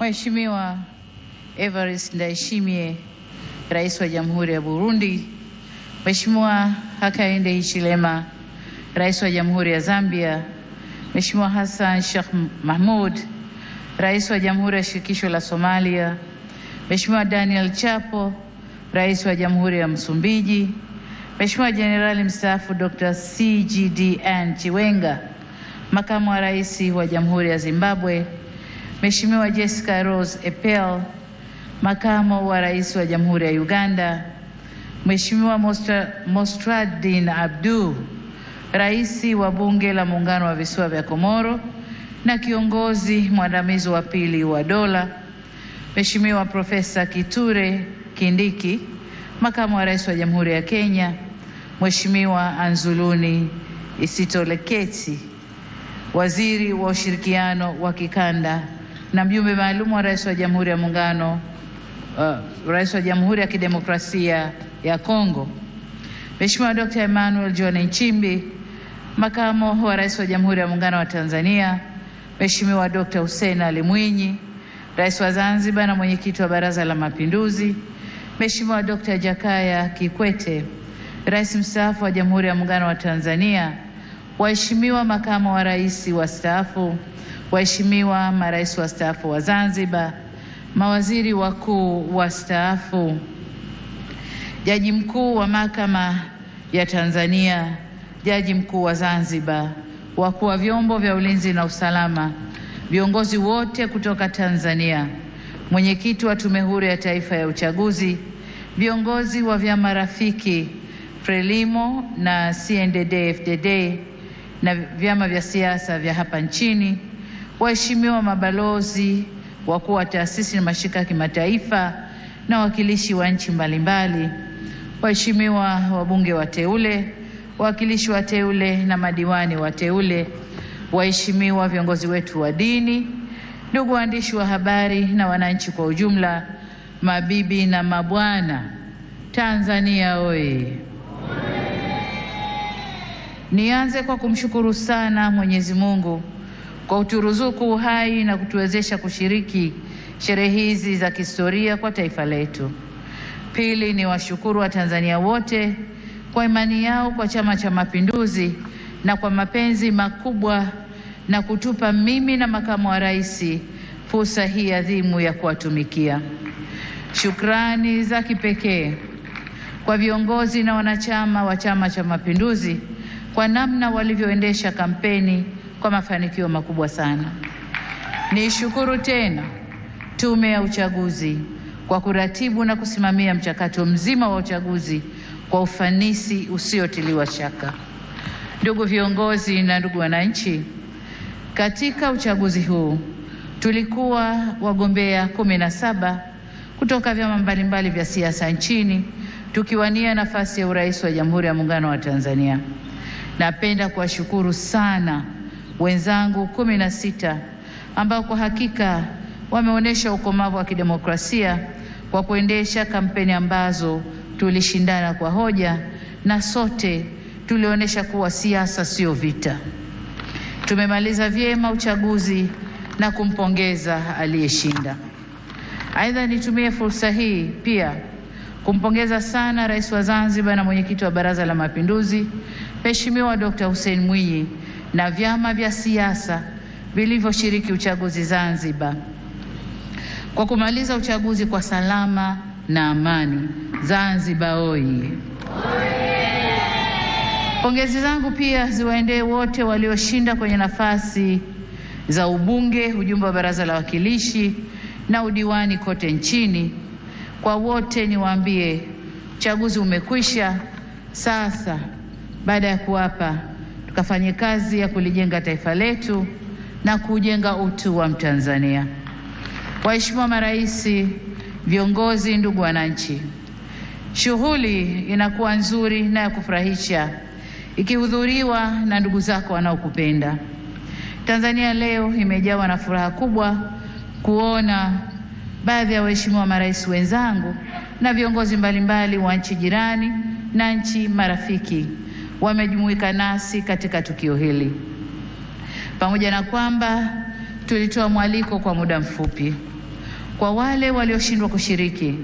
Mheshimiwa Evariste Ndayishimiye, Rais wa Jamhuri ya Burundi, Mheshimiwa Hakainde Hichilema, Rais wa Jamhuri ya Zambia, Mheshimiwa Hassan Sheikh Mahmud, Rais wa Jamhuri ya Shirikisho la Somalia, Mheshimiwa Daniel Chapo, Rais wa Jamhuri ya Msumbiji, Mheshimiwa Jenerali mstaafu Dr. CGDN Chiwenga, Makamu wa Rais wa Jamhuri ya Zimbabwe, Mheshimiwa Jessica Rose Epel, Makamu wa Rais wa Jamhuri ya Uganda, Mheshimiwa Mostradin Abdu, Rais wa Bunge la Muungano wa Visiwa vya Komoro na kiongozi mwandamizi wa pili wa dola, Mheshimiwa Profesa Kithure Kindiki, Makamu wa Rais wa Jamhuri ya Kenya, Mheshimiwa Anzuluni Isitoleketi, Waziri wa Ushirikiano wa Kikanda na mjumbe maalum wa Rais wa Jamhuri ya Muungano, Rais wa Jamhuri ya Kidemokrasia ya Kongo, Mheshimiwa Dr. Emmanuel John Nchimbi, Makamu wa Rais wa Jamhuri ya Muungano wa Tanzania, Mheshimiwa Dr. Hussein Ali Mwinyi, Rais wa Zanzibar na Mwenyekiti wa Baraza la Mapinduzi, Mheshimiwa Dr. Jakaya Kikwete, Rais mstaafu wa Jamhuri ya Muungano wa Tanzania, waheshimiwa makamu wa rais wastaafu, waheshimiwa marais wastaafu wa Zanzibar, mawaziri wakuu wastaafu, Jaji Mkuu wa Mahakama ya Tanzania, Jaji Mkuu wa Zanzibar, wakuu wa vyombo vya ulinzi na usalama, viongozi wote kutoka Tanzania, mwenyekiti wa Tume Huru ya Taifa ya Uchaguzi, viongozi wa vyama rafiki Frelimo na CNDD-FDD na vyama vya siasa vya hapa nchini, waheshimiwa mabalozi, wakuu wa taasisi na mashirika ya kimataifa na wakilishi wa nchi mbalimbali, waheshimiwa wabunge wateule, wawakilishi wateule na madiwani wateule, waheshimiwa viongozi wetu wa dini, ndugu waandishi wa habari na wananchi kwa ujumla, mabibi na mabwana, Tanzania oye! Nianze kwa kumshukuru sana Mwenyezi Mungu kwa kuturuzuku uhai na kutuwezesha kushiriki sherehe hizi za kihistoria kwa taifa letu. Pili, ni washukuru wa Tanzania wote kwa imani yao kwa Chama cha Mapinduzi na kwa mapenzi makubwa na kutupa mimi na makamu wa rais fursa hii adhimu ya kuwatumikia. Shukrani za kipekee kwa viongozi na wanachama wa Chama cha Mapinduzi kwa namna walivyoendesha kampeni kwa mafanikio makubwa sana. Nishukuru tena Tume ya Uchaguzi kwa kuratibu na kusimamia mchakato mzima wa uchaguzi kwa ufanisi usiotiliwa shaka. Ndugu viongozi na ndugu wananchi, katika uchaguzi huu tulikuwa wagombea 17 kutoka vyama mbalimbali vya siasa nchini tukiwania nafasi ya urais wa Jamhuri ya Muungano wa Tanzania. Napenda kuwashukuru sana wenzangu 16 ambao kwa hakika wameonyesha ukomavu wa kidemokrasia kwa kuendesha kampeni ambazo tulishindana kwa hoja na sote tulionyesha kuwa siasa sio vita. Tumemaliza vyema uchaguzi na kumpongeza aliyeshinda. Aidha, nitumie fursa hii pia kumpongeza sana Rais wa Zanzibar na Mwenyekiti wa Baraza la Mapinduzi, Mheshimiwa Dr. Hussein Mwinyi na vyama vya siasa vilivyoshiriki uchaguzi Zanzibar kwa kumaliza uchaguzi kwa salama na amani. Zanzibar oye! Pongezi zangu pia ziwaendee wote walioshinda kwenye nafasi za ubunge, ujumbe wa Baraza la Wawakilishi na udiwani kote nchini. Kwa wote niwaambie, uchaguzi umekwisha. Sasa baada ya kuapa, tukafanye kazi ya kulijenga taifa letu na kujenga utu wa Mtanzania. Waheshimiwa marais, viongozi, ndugu wananchi, shughuli inakuwa nzuri na ya kufurahisha ikihudhuriwa na ndugu zako wanaokupenda. Tanzania leo imejawa na furaha kubwa kuona baadhi ya waheshimiwa marais wenzangu na viongozi mbalimbali wa nchi jirani na nchi marafiki wamejumuika nasi katika tukio hili. Pamoja na kwamba tulitoa mwaliko kwa muda mfupi, Kwa wale walioshindwa kushiriki,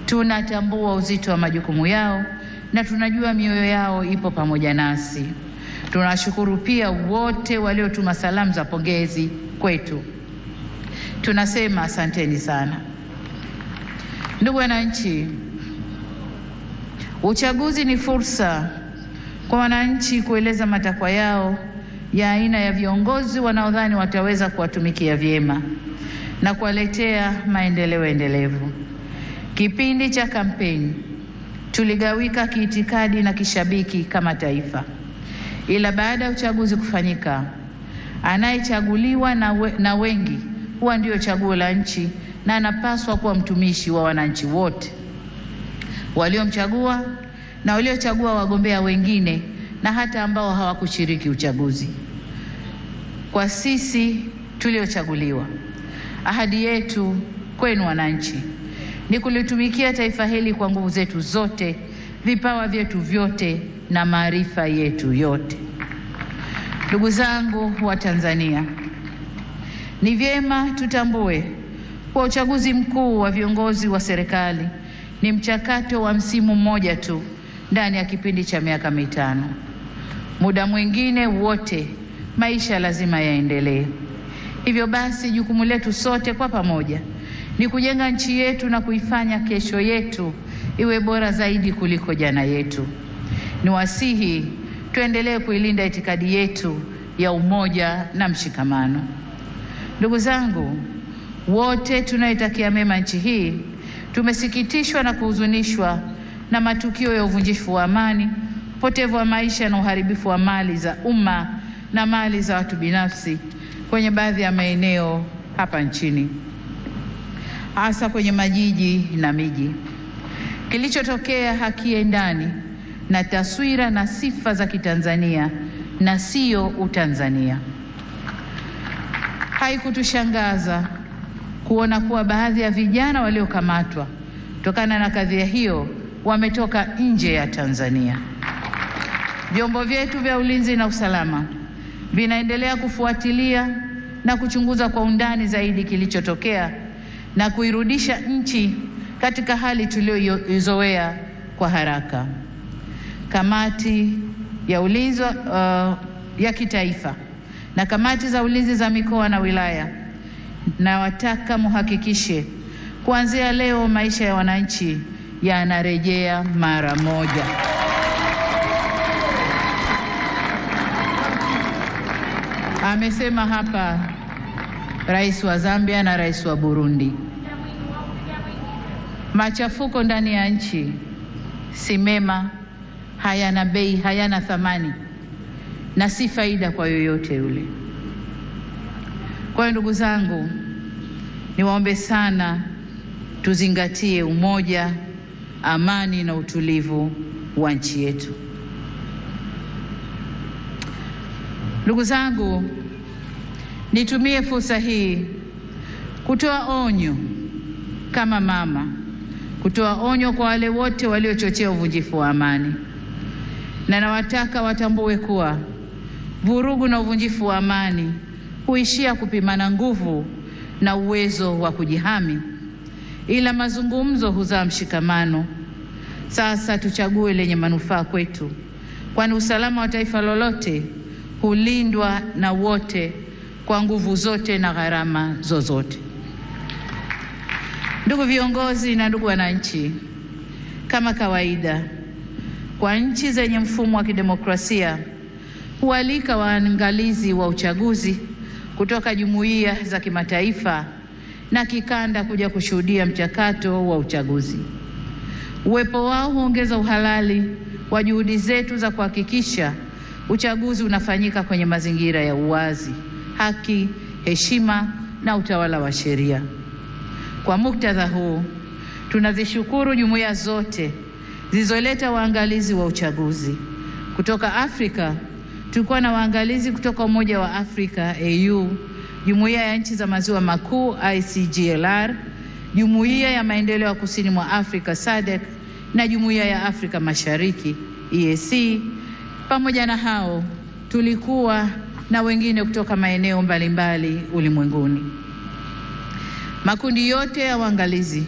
tunatambua uzito wa majukumu yao na tunajua mioyo yao ipo pamoja nasi. Tunashukuru pia wote waliotuma salamu za pongezi kwetu. Tunasema asanteni sana. Ndugu wananchi, uchaguzi ni fursa kwa wananchi kueleza matakwa yao ya aina ya viongozi wanaodhani wataweza kuwatumikia vyema na kuwaletea maendeleo endelevu. Kipindi cha kampeni tuligawika kiitikadi na kishabiki kama taifa. Ila baada ya uchaguzi kufanyika, anayechaguliwa na wengi huwa ndio chaguo la nchi na anapaswa kuwa mtumishi wa wananchi wote, waliomchagua na waliochagua wagombea wengine na hata ambao hawakushiriki uchaguzi. Kwa sisi tuliochaguliwa, ahadi yetu kwenu wananchi ni kulitumikia taifa hili kwa nguvu zetu zote, vipawa vyetu vyote na maarifa yetu yote. Ndugu zangu wa Tanzania, ni vyema tutambue kwa uchaguzi mkuu wa viongozi wa serikali ni mchakato wa msimu mmoja tu ndani ya kipindi cha miaka 5. Muda mwingine wote maisha lazima yaendelee. Hivyo basi jukumu letu sote kwa pamoja ni kujenga nchi yetu na kuifanya kesho yetu iwe bora zaidi kuliko jana yetu. Niwasihi tuendelee kuilinda itikadi yetu ya umoja na mshikamano. Ndugu zangu, wote tunaitakia mema nchi hii, tumesikitishwa na kuhuzunishwa na matukio ya uvunjifu wa amani, upotevu wa maisha na uharibifu wa mali za umma na mali za watu binafsi kwenye baadhi ya maeneo hapa nchini, hasa kwenye majiji na miji. Kilichotokea hakiendani na taswira na sifa za Kitanzania na sio Utanzania. Haikutushangaza kuona kuwa baadhi ya vijana waliokamatwa kutokana na kadhia hiyo wametoka nje ya Tanzania. Vyombo vyetu vya ulinzi na usalama vinaendelea kufuatilia na kuchunguza kwa undani zaidi kilichotokea na kuirudisha nchi katika hali tuliyoizoea kwa haraka. Kamati ya ulinzi ya kitaifa na kamati za ulinzi za mikoa na wilaya, na wataka muhakikishe kuanzia leo maisha ya wananchi yanarejea mara moja. Amesema hapa Rais wa Zambia na Rais wa Burundi. Machafuko ndani ya nchi si mema, hayana bei, hayana thamani na si faida kwa yoyote yule. Kwa hiyo ndugu zangu, niwaombe sana tuzingatie umoja, amani na utulivu wa nchi yetu. Ndugu zangu, nitumie fursa hii kutoa onyo kama mama, kutoa onyo kwa wale wote waliochochea uvunjifu wa amani. Na nawataka watambue kuwa vurugu na uvunjifu wa amani huishia kupimana nguvu na uwezo wa kujihami, ila mazungumzo huzaa mshikamano. Sasa tuchague lenye manufaa kwetu, kwani usalama wa taifa lolote hulindwa na wote kwa nguvu zote na gharama zozote. Ndugu viongozi na ndugu wananchi, kama kawaida kwa nchi zenye mfumo wa kidemokrasia, hualika waangalizi wa uchaguzi kutoka jumuiya za kimataifa na kikanda kuja kushuhudia mchakato wa uchaguzi. Uwepo wao huongeza uhalali wa juhudi zetu za kuhakikisha uchaguzi unafanyika kwenye mazingira ya uwazi, haki, heshima na utawala wa sheria. Kwa muktadha huu, tunazishukuru jumuiya zote zilizoleta waangalizi wa uchaguzi. Kutoka Afrika, tulikuwa na waangalizi kutoka Umoja wa Afrika AU, Jumuiya ya Nchi za Maziwa Makuu ICGLR, Jumuiya ya Maendeleo ya Kusini mwa Afrika SADC na Jumuiya ya Afrika Mashariki EAC. Pamoja na hao, tulikuwa na wengine kutoka maeneo mbalimbali ulimwenguni. Makundi yote ya waangalizi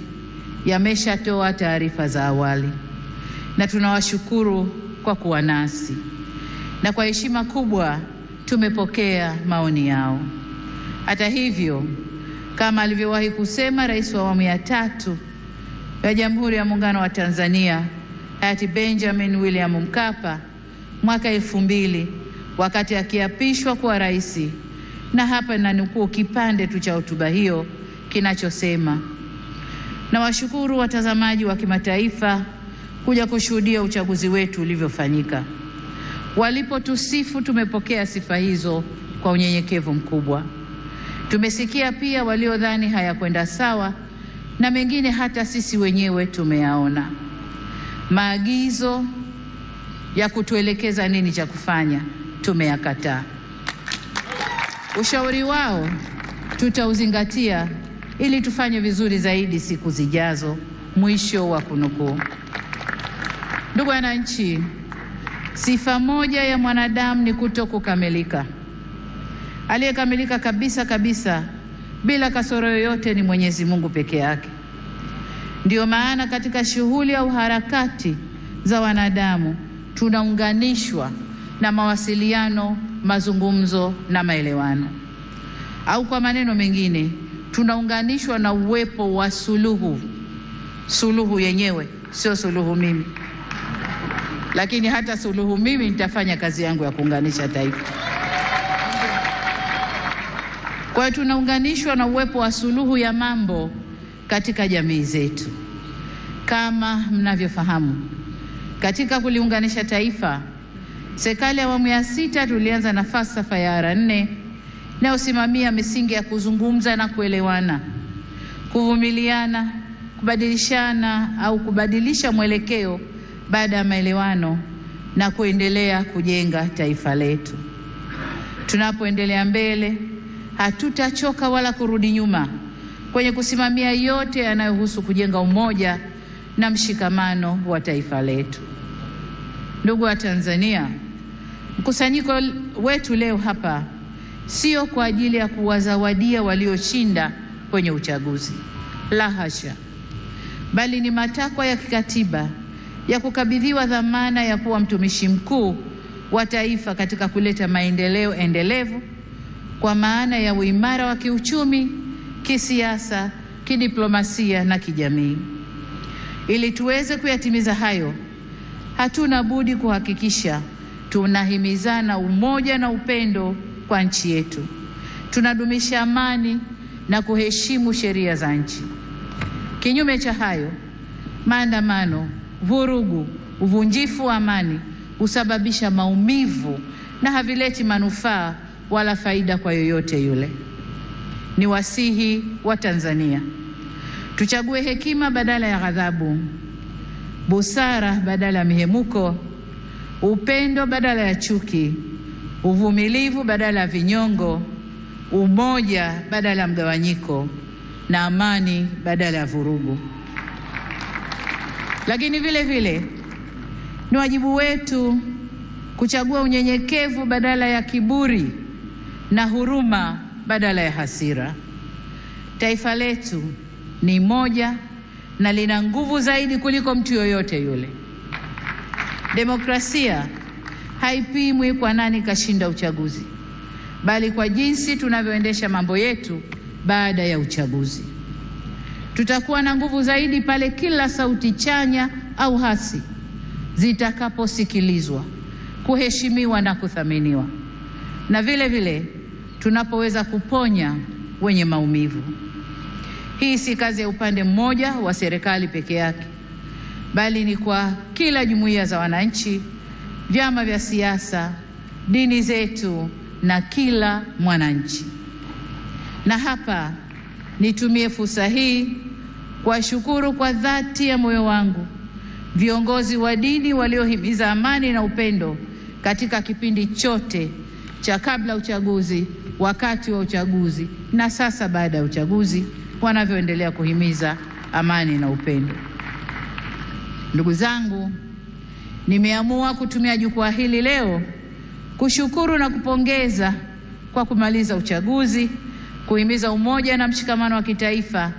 yameshatoa taarifa za awali na tunawashukuru kwa kuwa nasi, na kwa heshima kubwa tumepokea maoni yao. Hata hivyo, kama alivyowahi kusema Rais wa awamu ya 3 ya Jamhuri ya Muungano wa Tanzania hayati Benjamin William Mkapa mwaka 2000 wakati akiapishwa kuwa rais, na hapa nanukuu kipande tu cha hotuba hiyo kinachosema: na washukuru watazamaji wa kimataifa kuja kushuhudia uchaguzi wetu ulivyofanyika. Walipotusifu tumepokea sifa hizo kwa unyenyekevu mkubwa. Tumesikia pia waliodhani hayakwenda sawa, na mengine hata sisi wenyewe tumeyaona. Maagizo ya kutuelekeza nini cha kufanya tumeyakataa. Ushauri wao tutauzingatia ili tufanye vizuri zaidi siku zijazo. Mwisho wa kunukuu. Ndugu wananchi, sifa moja ya mwanadamu ni kutokukamilika. Aliyekamilika kabisa kabisa bila kasoro yoyote ni Mwenyezi Mungu peke yake. Ndio maana katika shughuli au harakati za wanadamu tunaunganishwa na mawasiliano, mazungumzo na maelewano. Au kwa maneno mengine, tunaunganishwa na uwepo wa suluhu. Suluhu yenyewe sio suluhu mimi, lakini hata suluhu mimi nitafanya kazi yangu ya kuunganisha taifa. Kwa hiyo tunaunganishwa na uwepo wa suluhu ya mambo katika jamii zetu. Kama mnavyofahamu, katika kuliunganisha taifa, serikali ya awamu ya 6 tulianza na falsafa ya R4 inayosimamia misingi ya kuzungumza na kuelewana, kuvumiliana, kubadilishana au kubadilisha mwelekeo baada ya maelewano na kuendelea kujenga taifa letu. Tunapoendelea mbele, hatutachoka wala kurudi nyuma kwenye kusimamia yote yanayohusu kujenga umoja na mshikamano wa taifa letu. Ndugu wa Tanzania, mkusanyiko wetu leo hapa sio kwa ajili ya kuwazawadia walioshinda kwenye uchaguzi, la hasha, bali ni matakwa ya kikatiba ya kukabidhiwa dhamana ya kuwa mtumishi mkuu wa taifa katika kuleta maendeleo endelevu kwa maana ya uimara wa kiuchumi, kisiasa, kidiplomasia na kijamii. Ili tuweze kuyatimiza hayo, hatuna budi kuhakikisha tunahimizana umoja na upendo kwa nchi yetu. Tunadumisha amani na kuheshimu sheria za nchi. Kinyume cha hayo, maandamano, vurugu, uvunjifu wa amani husababisha maumivu na havileti manufaa wala faida kwa yoyote yule. Ni wasihi wa Tanzania tuchague hekima badala ya ghadhabu, busara badala ya mihemuko, upendo badala ya chuki, uvumilivu badala ya vinyongo, umoja badala ya mgawanyiko, na amani badala ya vurugu. Lakini vile vile ni wajibu wetu kuchagua unyenyekevu badala ya kiburi na huruma badala ya hasira. Taifa letu ni moja na lina nguvu zaidi kuliko mtu yoyote yule. Demokrasia haipimwi kwa nani kashinda uchaguzi, bali kwa jinsi tunavyoendesha mambo yetu baada ya uchaguzi. Tutakuwa na nguvu zaidi pale kila sauti chanya au hasi zitakaposikilizwa, kuheshimiwa na kuthaminiwa, na vile vile tunapoweza kuponya wenye maumivu. Hii si kazi ya upande mmoja wa serikali peke yake, bali ni kwa kila jumuiya za wananchi, vyama vya siasa, dini zetu na kila mwananchi. Na hapa nitumie fursa hii kuwashukuru kwa dhati ya moyo wangu viongozi wa dini waliohimiza amani na upendo katika kipindi chote cha kabla uchaguzi, wakati wa uchaguzi na sasa baada ya uchaguzi, wanavyoendelea kuhimiza amani na upendo. Ndugu zangu, nimeamua kutumia jukwaa hili leo kushukuru na kupongeza kwa kumaliza uchaguzi kuhimiza umoja na mshikamano wa kitaifa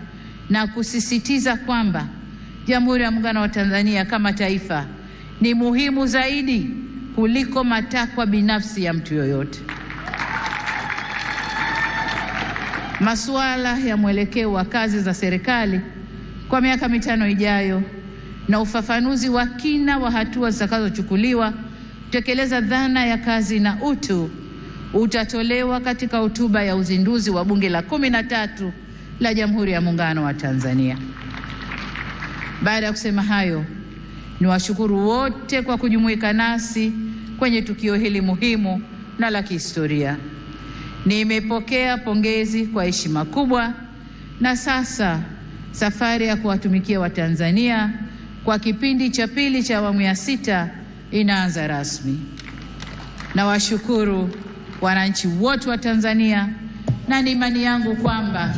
na kusisitiza kwamba Jamhuri ya Muungano wa Tanzania kama taifa ni muhimu zaidi kuliko matakwa binafsi ya mtu yoyote. Masuala ya mwelekeo wa kazi za serikali kwa miaka 5 ijayo na ufafanuzi wa kina wa hatua zitakazochukuliwa kutekeleza dhana ya kazi na utu utatolewa katika hotuba ya uzinduzi wa Bunge la 13 la Jamhuri ya Muungano wa Tanzania. Baada ya kusema hayo, niwashukuru wote kwa kujumuika nasi kwenye tukio hili muhimu na la kihistoria. Nimepokea pongezi kwa heshima kubwa, na sasa safari ya kuwatumikia Watanzania kwa kipindi cha pili cha awamu ya 6 inaanza rasmi. Nawashukuru wananchi wote wa Tanzania, na ni imani yangu kwamba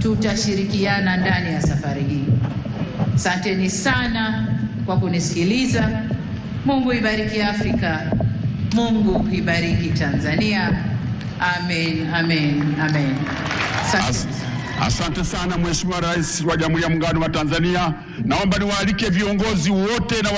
tutashirikiana ndani ya safari hii. Asanteni sana kwa kunisikiliza. Mungu ibariki Afrika. Mungu ibariki Tanzania. Amen, amen, amen. Asante sana Mheshimiwa Rais wa Jamhuri ya Muungano wa Tanzania. Naomba niwaalike viongozi wote na